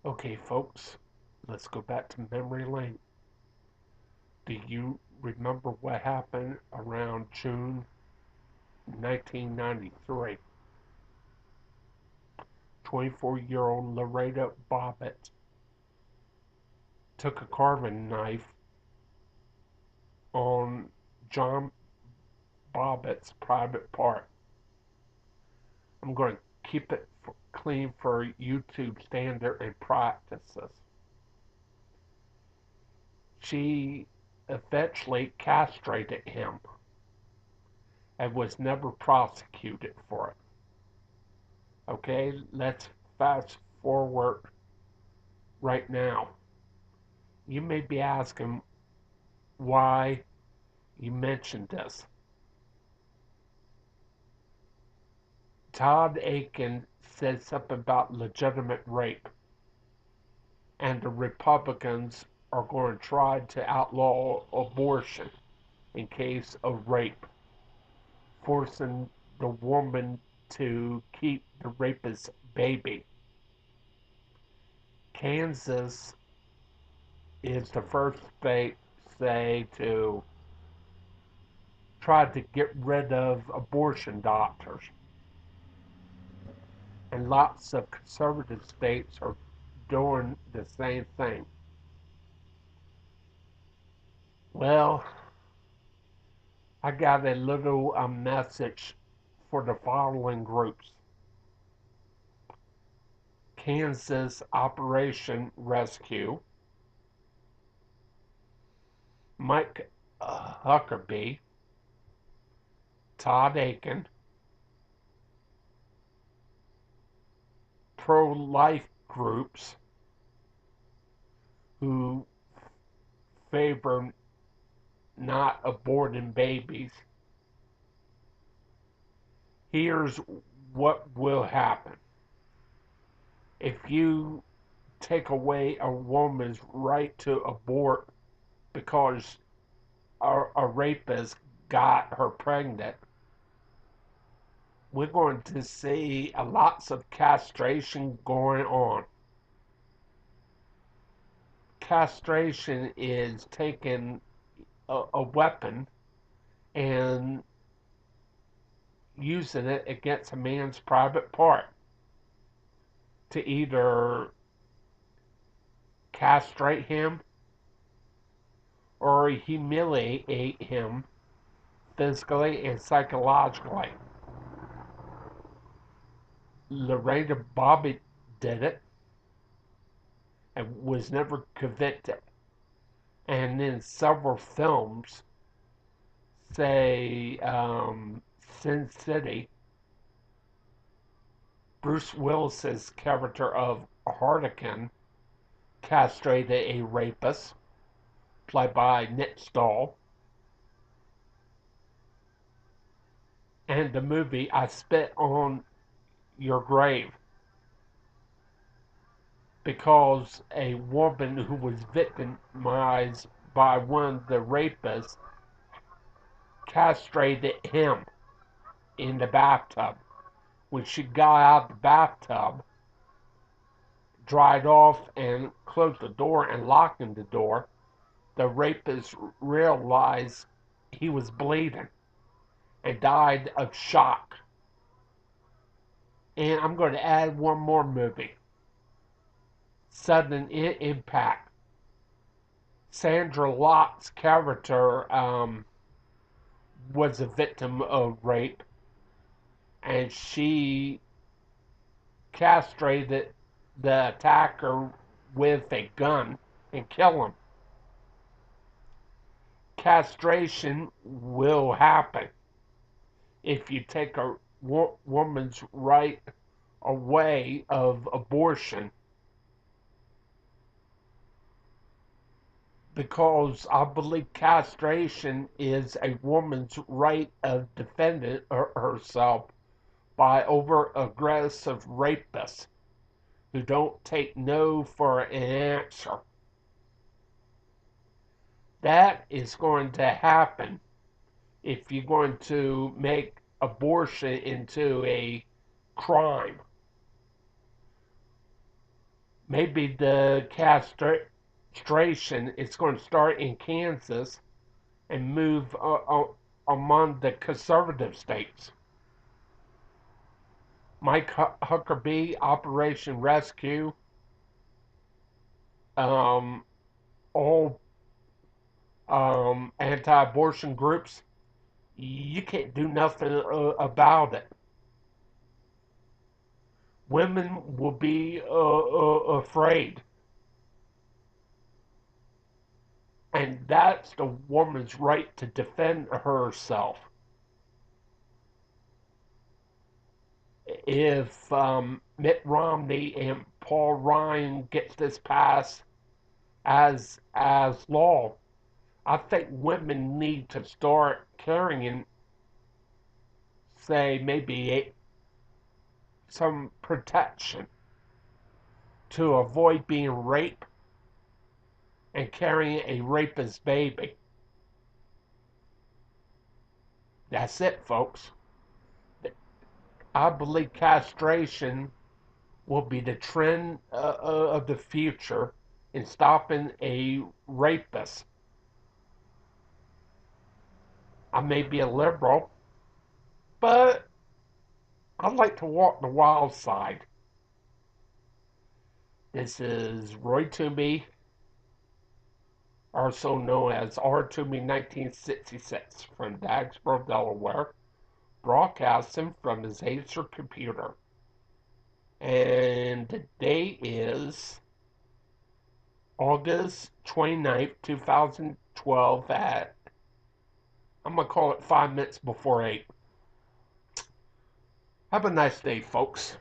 Okay, folks, let's go back to memory lane. Do you remember what happened around June 1993? 24-year-old Lorena Bobbitt took a carving knife on John Bobbitt's private part. I'm going to keep it clean for YouTube standard and practices. She eventually castrated him and was never prosecuted for it. Okay, let's fast forward right now. You may be asking why you mentioned this. Todd Aiken said something about legitimate rape, and the Republicans are going to try to outlaw abortion in case of rape, forcing the woman to keep the rapist's baby. Kansas is the first state, say, to try to get rid of abortion doctors. And lots of conservative states are doing the same thing. Well, I got a little message for the following groups: Kansas Operation Rescue, Mike Huckabee, Todd Aiken, pro-life groups who favor not aborting babies. Here's what will happen. If you take away a woman's right to abort because a rapist got her pregnant, we're going to see lots of castration going on. Castration is taking a weapon and using it against a man's private part to either castrate him or humiliate him physically and psychologically. Lorena Bobbitt did it and was never convicted. And in several films, say Sin City, Bruce Willis's character of Hartigan castrated a rapist, played by Nick Stahl. And the movie I Spit on Your Grave, because a woman who was victimized by one of the rapists castrated him in the bathtub. When she got out of the bathtub, dried off, and closed the door and locked the door, the rapist realized he was bleeding and died of shock. And I'm going to add one more movie: Sudden Impact. Sandra Locke's character was a victim of rape, and she castrated the attacker with a gun and killed him. Castration will happen if you take a woman's right away of abortion, because I believe castration is a woman's right of defending herself by over aggressive rapists who don't take no for an answer. That is going to happen if you're going to make abortion into a crime. Maybe the castration is going to start in Kansas and move among the conservative states. Mike Huckabee, Operation Rescue, um, all anti-abortion groups, you can't do nothing about it. Women will be afraid, and that's the woman's right to defend herself. If Mitt Romney and Paul Ryan gets this passed as law, I think women need to start carrying, say, maybe some protection to avoid being raped and carrying a rapist baby. That's it, folks. I believe castration will be the trend of the future in stopping a rapist. I may be a liberal, but I like to walk the wild side. This is Roy Toomey, also known as R. Toomey 1966, from Dagsboro, Delaware, broadcasting from his Acer computer. And the date is August 29th, 2012 at, I'm going to call it 5 minutes before 8. Have a nice day, folks.